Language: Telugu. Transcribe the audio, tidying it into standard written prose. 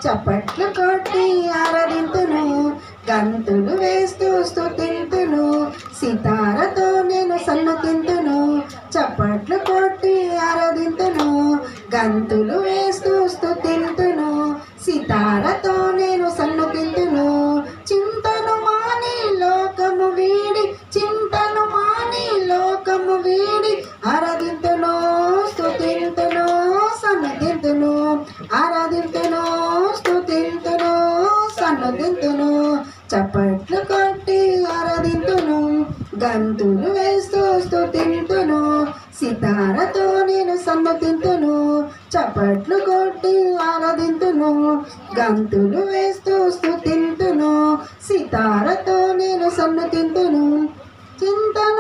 చప్పట్లు కొట్టి ఆరాధింతును, గంతులు వేస్తూ స్తుతింతును, సితారతో నేను సన్నుతింతును. చప్పట్లు కొట్టి ఆరాధింతును, గంతులు వేస్తూ స్తుతింతును, సితారతో నేను సన్నుతింతును. చింతను మాని లోకము వీడి, చింతను మాని లోకము వీడి, ఆరాధింతును, స్తుతింతును, సన్నుతింతును, ఆరాధింతును, స్తుతింతును, సన్నుతింతును. చప్పట్లు కొట్టి ఆరాధింతును, గంతులు వేస్తూ స్తుతింతును, సితారతో నేను సన్నుతింతును. చప్పట్లు కొట్టి ఆరాధింతును, గంతులు వేస్తూ స్తుతింతును, సితారతో నేను సన్నుతింతును. చింతన